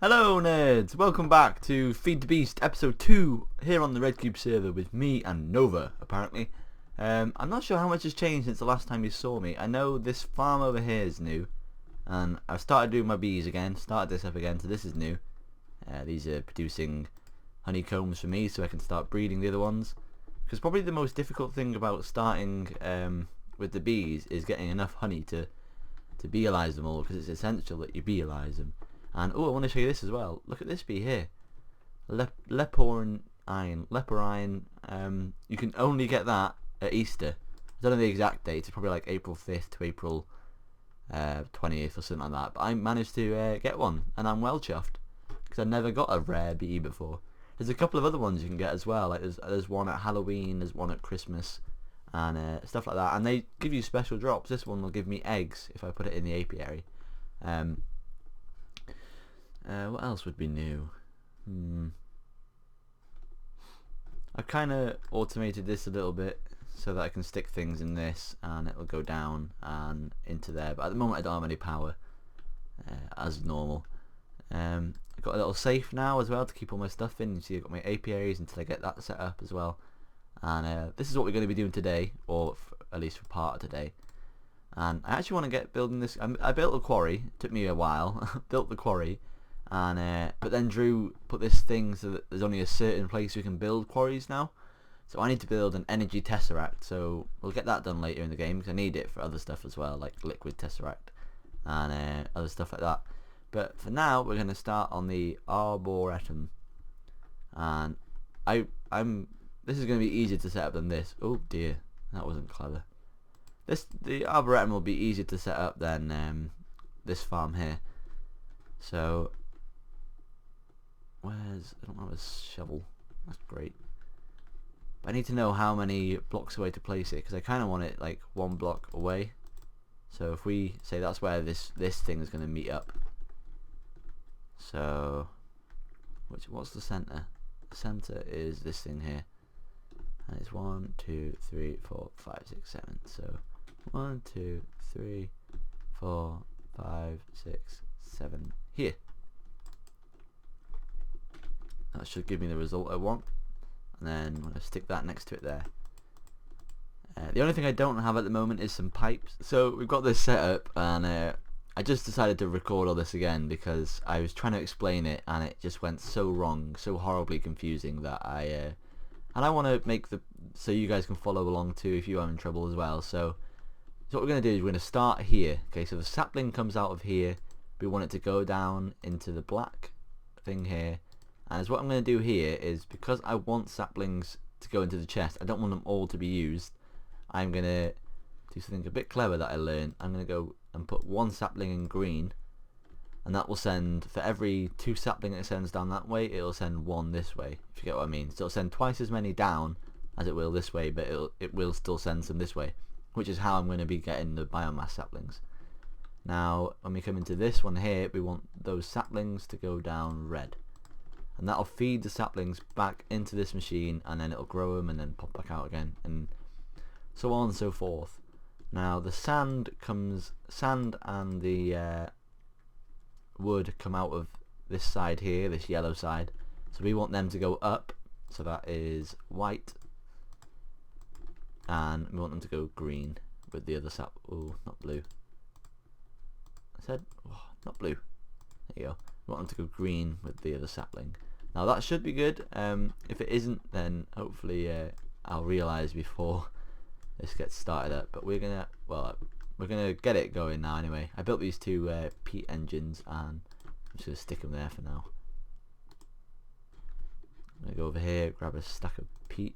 Hello nerds, welcome back to Feed the Beast episode 2 here on the Redcubed server with me and Nova apparently. I'm not sure how much has changed since the last time you saw me. I know this farm over here is new and I've started doing my bees again, started this up again, so this is new. These are producing honeycombs for me so I can start breeding the other ones. Because probably the most difficult thing about starting with the bees is getting enough honey to beealize them all, because it's essential that you beealize them. And oh, I want to show you this as well. Look at this bee here, leporine. You can only get that at Easter. I don't know the exact date. It's probably like April 5th to April 20th or something like that. But I managed to get one, and I'm well chuffed because I never got a rare bee before. There's a couple of other ones you can get as well. Like there's one at Halloween, there's one at Christmas, and stuff like that. And they give you special drops. This one will give me eggs if I put it in the apiary. What else would be new? I've kind of automated this a little bit so that I can stick things in this and it'll go down and into there, but at the moment I don't have any power as normal. I've got a little safe now as well to keep all my stuff in. You see I've got my apiaries until I get that set up as well, and this is what we're going to be doing today, or at least for part of today. And I actually want to get building this. I built a quarry, it took me a while. Built the quarry, and but then Drew put this thing so that there's only a certain place we can build quarries now. So I need to build an energy tesseract, so we'll get that done later in the game because I need it for other stuff as well, like liquid tesseract and other stuff like that. But for now we're going to start on the arboretum, and this is going to be easier to set up than this. Oh dear, that wasn't clever. The arboretum will be easier to set up than this farm here. So I don't have a shovel. That's great. But I need to know how many blocks away to place it, because I kind of want it like 1 block away. So if we say that's where this thing is going to meet up. So what's the center? The center is this thing here, and it's 1, 2, 3, 4, 5, 6, 7. So 1, 2, 3, 4, 5, 6, 7 here. That should give me the result I want, and then I'm going to stick that next to it there. The only thing I don't have at the moment is some pipes. So we've got this set up, and I just decided to record all this again because I was trying to explain it and it just went so wrong, so horribly confusing that and I want to make so you guys can follow along too if you are in trouble as well. So what we're going to do is we're going to start here. Okay, so the sapling comes out of here. We want it to go down into the black thing here. And what I'm going to do here is, because I want saplings to go into the chest, I don't want them all to be used. I'm going to do something a bit clever that I learned. I'm going to go and put 1 sapling in green, and that will send, for every 2 sapling it sends down that way, it'll send 1 this way, if you get what I mean. So it'll send twice as many down as it will this way, but it will still send some this way, which is how I'm going to be getting the biomass saplings. Now when we come into this one here, we want those saplings to go down red, and that'll feed the saplings back into this machine, and then it'll grow them and then pop back out again, and so on and so forth. Now the sand and the wood come out of this side here, this yellow side, so we want them to go up, so that is white, and we want them to go green with the other oh, not blue. I said, oh, not blue. There you go. We want them to go green with the other sapling. Now that should be good. If it isn't, then hopefully I'll realise before this gets started up. But we're gonna get it going now anyway. I built these 2 peat engines, and I'm just gonna stick them there for now. I'm gonna go over here, grab a stack of peat.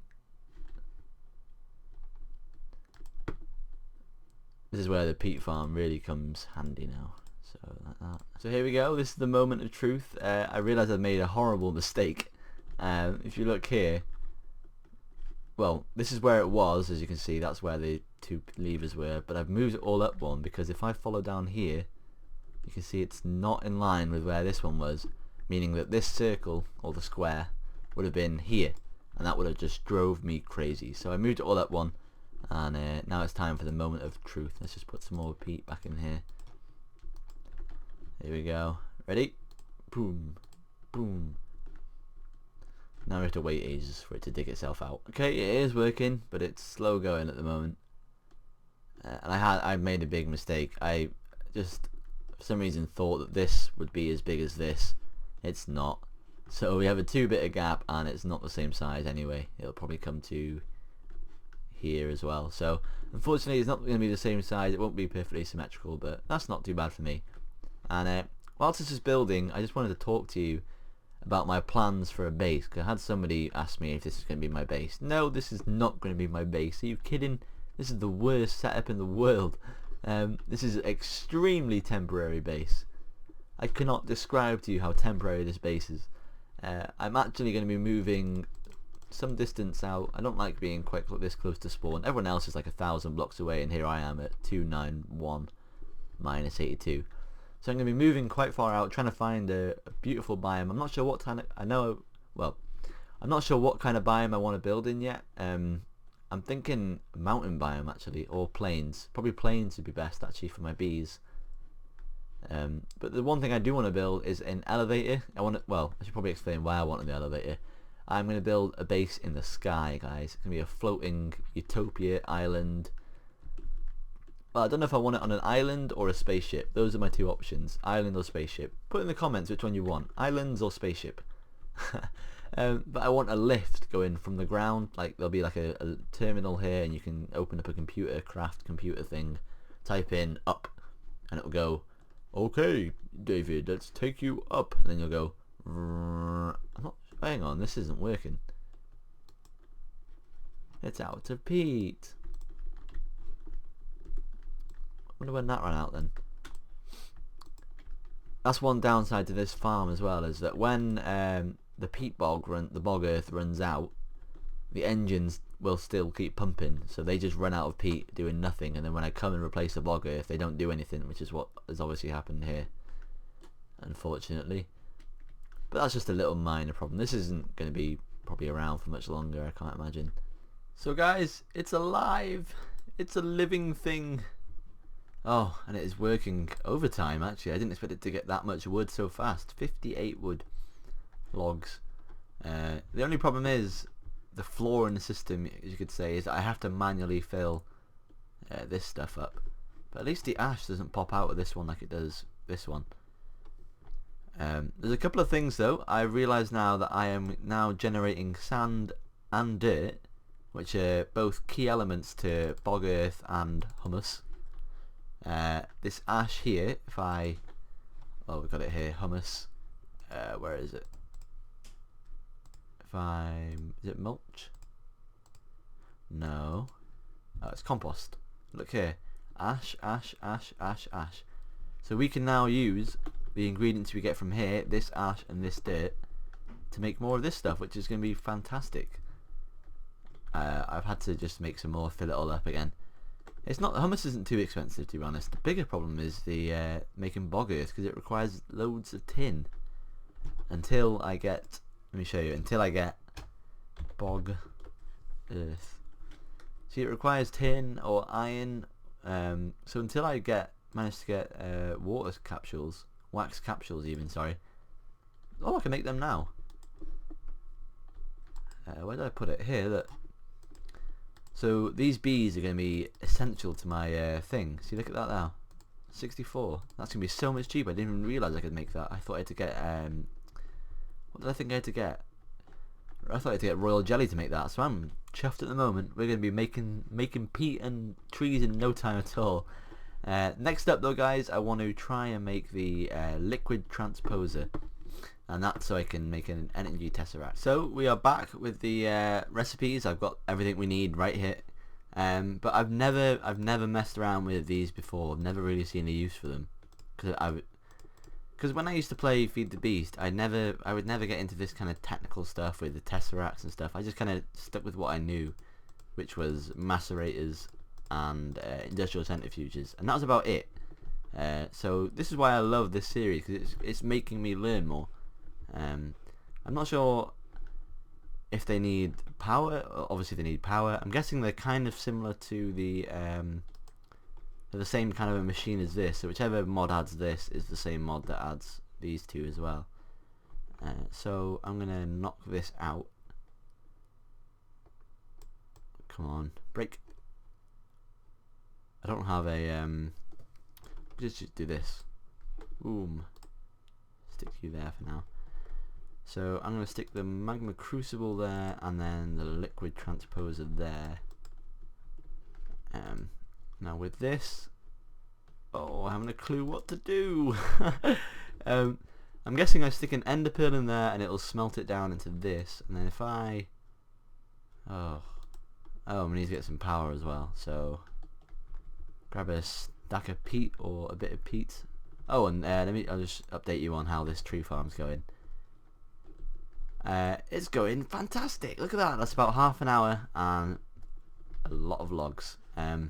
This is where the peat farm really comes handy now. So like that. So here we go. This is the moment of truth. I realised I made a horrible mistake. If you look here, well, this is where it was, as you can see. That's where the 2 levers were, but I've moved it all up 1, because if I follow down here, you can see it's not in line with where this one was, meaning that this circle, or the square, would have been here, and that would have just drove me crazy. So I moved it all up 1, and now it's time for the moment of truth. Let's just put some more peat back in here. Here we go. Ready? boom, boom. Now we have to wait ages for it to dig itself out. Okay, it is working, but it's slow going at the moment. And I made a big mistake. I just, for some reason, thought that this would be as big as this. It's not. So we have a 2-bit gap, and it's not the same size anyway. It'll probably come to here as well. So unfortunately, it's not going to be the same size. It won't be perfectly symmetrical, but that's not too bad for me. And whilst this is building, I just wanted to talk to you about my plans for a base, because I had somebody ask me if this is going to be my base. No, this is not going to be my base. Are you kidding? This is the worst setup in the world. This is an extremely temporary base. I cannot describe to you how temporary this base is. I'm actually going to be moving some distance out. I don't like being quite this close to spawn. Everyone else is like 1,000 blocks away, and here I am at 291 minus 82. So I'm going to be moving quite far out, trying to find a beautiful biome. I'm not sure what kind of, I'm not sure what kind of biome I want to build in yet. I'm thinking mountain biome actually, or plains. Probably plains would be best actually for my bees. But the one thing I do want to build is an elevator. I should probably explain why I want the elevator. I'm going to build a base in the sky, guys. It's going to be a floating utopia island. Well, I don't know if I want it on an island or a spaceship. Those are my two options, island or spaceship. Put in the comments which one you want, islands or spaceship. But I want a lift going from the ground. Like there'll be like a terminal here, and you can open up a computer thing, type in up, and it'll go, okay David, let's take you up, and then you'll go, hang on, this isn't working. It's out of peat. I wonder when that ran out then. That's one downside to this farm as well, is that when the peat bog the bog earth runs out, the engines will still keep pumping, so they just run out of peat doing nothing, and then when I come and replace the bog earth, they don't do anything, which is what has obviously happened here, unfortunately. But that's just a little minor problem. This isn't going to be probably around for much longer, I can't imagine. So guys, it's alive. It's a living thing. Oh, and it is working overtime actually. I didn't expect it to get that much wood so fast. 58 wood logs. The only problem is the flaw in the system, as you could say, is that I have to manually fill this stuff up. But at least the ash doesn't pop out of this one like it does this one. There's a couple of things though. I realise now that I am now generating sand and dirt, which are both key elements to bog earth and humus. This ash here, if I, oh, we've got it here, humus, where is it? Is it mulch? No, oh, it's compost. Look here, ash, ash, ash, ash, ash. So we can now use the ingredients we get from here, this ash and this dirt, to make more of this stuff, which is going to be fantastic. I've had to just make some more, fill it all up again. It's not, hummus isn't too expensive to be honest. The bigger problem is the making bog earth, because it requires loads of tin. Until I get, let me show you, until I get bog earth. See, it requires tin or iron. So until I manage to get water capsules, wax capsules even, sorry. Oh, I can make them now. Where did I put it? Here, look. So these bees are going to be essential to my thing. See, look at that now. 64. That's going to be so much cheaper. I didn't even realise I could make that. I thought I had to get, what did I think I had to get? I thought I had to get royal jelly to make that. So I'm chuffed at the moment. We're going to be making peat and trees in no time at all. Next up though guys, I want to try and make the liquid transposer. And that's so I can make an energy tesseract. So we are back with the recipes. I've got everything we need right here. But I've never messed around with these before. I've never really seen a use for them. Because when I used to play Feed the Beast, I would never get into this kind of technical stuff with the tesseracts and stuff. I just kind of stuck with what I knew, which was macerators and industrial centrifuges, and that was about it. So this is why I love this series, because it's making me learn more. I'm not sure if they need power. Obviously they need power. I'm guessing they're kind of similar to they're the same kind of a machine as this, so whichever mod adds this is the same mod that adds these two as well. So I'm gonna knock this out. Come on, break. I don't have a just do this. Boom. Stick you there for now. So I'm gonna stick the magma crucible there, and then the liquid transposer there. Now with this, I haven't a clue what to do. I'm guessing I stick an ender pearl in there and it'll smelt it down into this, and then if I I need to get some power as well, so grab a stack of peat or a bit of peat. Oh, and I'll just update you on how this tree farm's going. It's going fantastic. Look at that. That's about half an hour and a lot of logs. I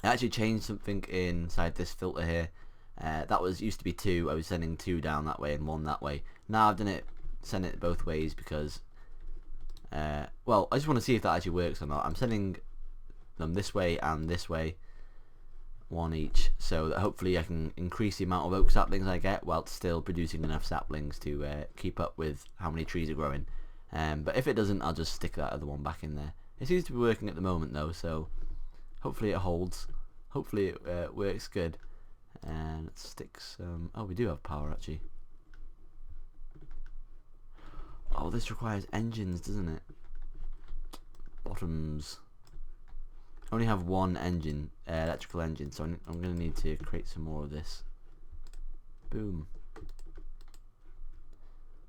actually changed something inside this filter here. That used to be 2. I was sending 2 down that way and 1 that way. Now I've done it, send it both ways because well, I just want to see if that actually works or not. I'm sending them this way and this way, 1 each, so that hopefully I can increase the amount of oak saplings I get while still producing enough saplings to keep up with how many trees are growing. But if it doesn't, I'll just stick that other one back in there. It seems to be working at the moment though, so hopefully it holds. Hopefully it works good. And let's stick some... Oh, we do have power actually. Oh, this requires engines, doesn't it? Bottoms. I only have 1 engine, electrical engine, so I'm going to need to create some more of this. Boom.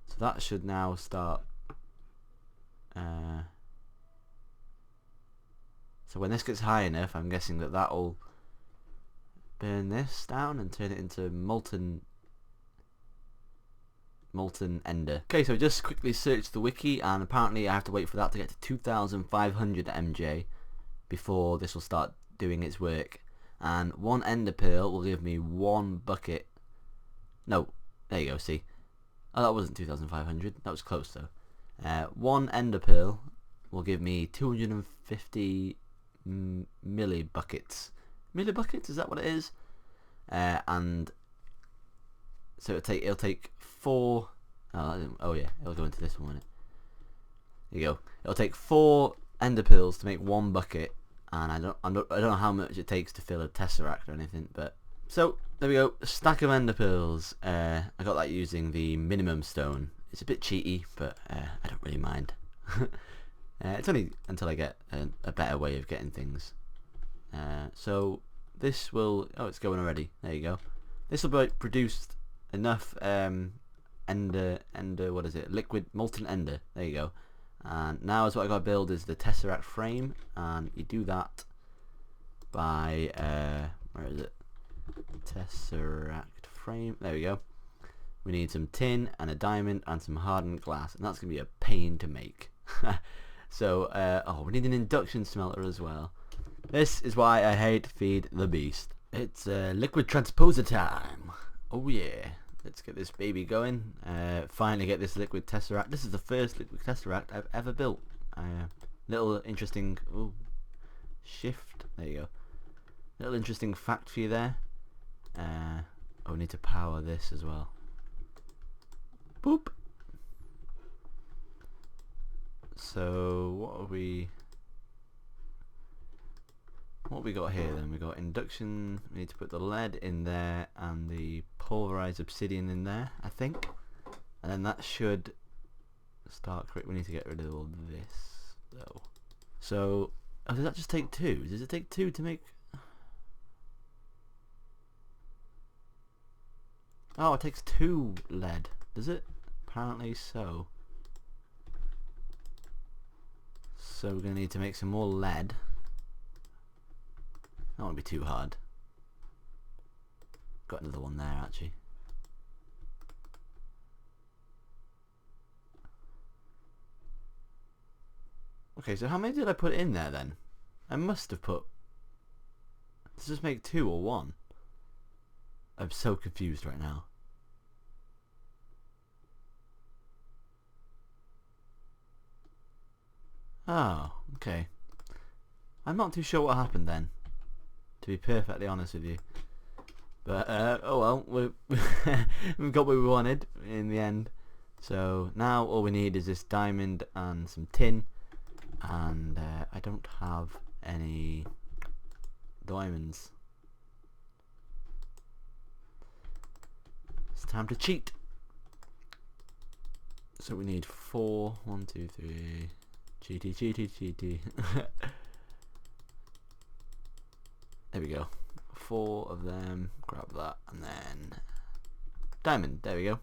So that should now start. So when this gets high enough, I'm guessing that will burn this down and turn it into molten ender. Okay, so I just quickly searched the wiki, and apparently I have to wait for that to get to 2,500 MJ before this will start doing its work. And 1 ender pearl will give me 1 bucket. No, there you go. See, oh, that wasn't 2,500. That was close though. 1 ender pearl will give me 250 millibuckets. Millibuckets, is that what it is? And so it'll take 4. Oh yeah, it'll go into this one. Won't it? There you go. It'll take 4 ender pearls to make 1 bucket, and I don't know how much it takes to fill a tesseract or anything. But so there we go. A stack of ender pearls. I got that using the minimum stone. It's a bit cheaty, but I don't really mind. It's only until I get a better way of getting things. So this will... Oh, it's going already. There you go. This will be produced enough ender, what is it? Liquid molten ender. There you go. And now what I got to build is the tesseract frame, and you do that by where is it? Tesseract frame. There we go. We need some tin and a diamond and some hardened glass, and that's gonna be a pain to make. So we need an induction smelter as well. This is why I hate Feed the Beast. It's liquid transposer time. Oh yeah. Let's get this baby going. Finally get this liquid tesseract. This is the first liquid tesseract I've ever built. Little interesting shift. There you go. Little interesting fact for you there. We need to power this as well. Boop. So what have we got here then? We got induction. We need to put the lead in there and the pulverized obsidian in there, I think, and then that should start. We need to get rid of all this though. So does that just take 2? Does it take 2 to make? Oh, it takes 2 lead, does it? Apparently so. So we're going to need to make some more lead. That won't be too hard. Got another one there actually. Okay, so how many did I put in there then? I must have put... Does this make 2 or 1? I'm so confused right now. Oh, okay. I'm not too sure what happened then, to be perfectly honest with you. But oh well, we've got what we wanted in the end. So now all we need is this diamond and some tin, and I don't have any diamonds. It's time to cheat. So we need 4. 1, 2, 3. Cheaty, cheaty, cheaty. There we go. 4 of them. Grab that, and then diamond. There we go.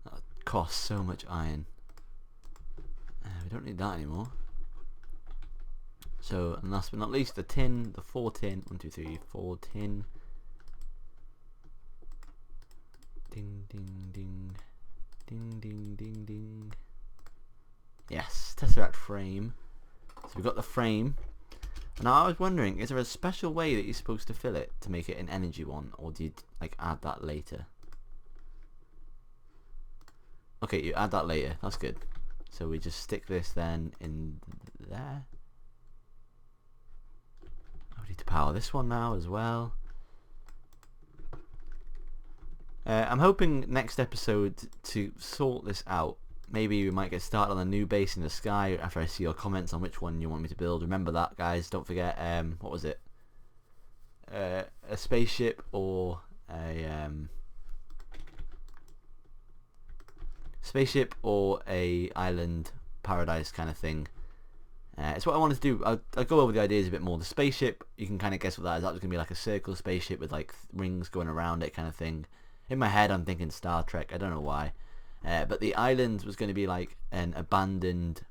That costs so much iron. We don't need that anymore. So, and last but not least, the tin. The 4 tin. 1, 2, 3, 4 tin. Ding, ding, ding. Ding, ding, ding, ding. Yes, tesseract frame. So we've got the frame. Now I was wondering, is there a special way that you're supposed to fill it to make it an energy one, or do you like add that later? Okay, you add that later. That's good. So we just stick this then in there. I need to power this one now as well. I'm hoping next episode to sort this out. Maybe we might get started on a new base in the sky after I see your comments on which one you want me to build. Remember that, guys. Don't forget, what was it? A spaceship or a island paradise kind of thing. It's what I wanted to do. I'll go over the ideas a bit more. The spaceship, you can kind of guess what that is. That was going to be like a circle spaceship with like rings going around it kind of thing. In my head I'm thinking Star Trek. I don't know why. But the island was going to be like an abandoned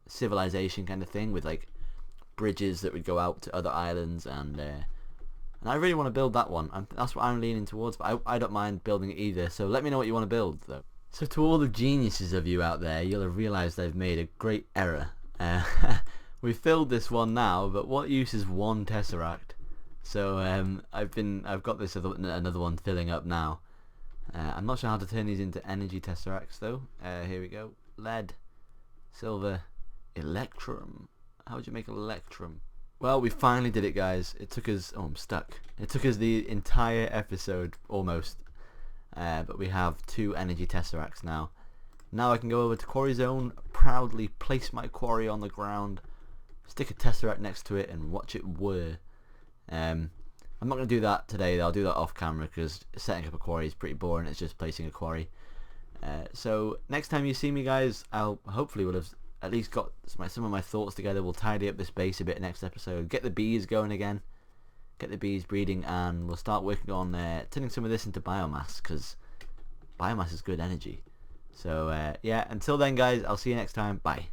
civilization kind of thing with like bridges that would go out to other islands, and I really want to build that one. That's what I'm leaning towards, but I don't mind building it either. So let me know what you want to build though. So to all the geniuses of you out there, you'll have realised I've made a great error. We've filled this one now, but what use is one tesseract? So I've got this another one filling up now. I'm not sure how to turn these into energy tesseracts though. Here we go. Lead, silver, electrum. How would you make electrum? Well, we finally did it, guys. It took us... Oh, I'm stuck. It took us the entire episode, almost. But we have 2 energy tesseracts now. Now I can go over to Quarry Zone, proudly place my quarry on the ground, stick a tesseract next to it, and watch it whir. I'm not going to do that today, though. I'll do that off camera because setting up a quarry is pretty boring. It's just placing a quarry. So next time you see me, guys, I'll hopefully will have at least got some of my thoughts together. We'll tidy up this base a bit next episode, get the bees going again, get the bees breeding, and we'll start working on turning some of this into biomass, because biomass is good energy. So yeah, until then, guys, I'll see you next time. Bye.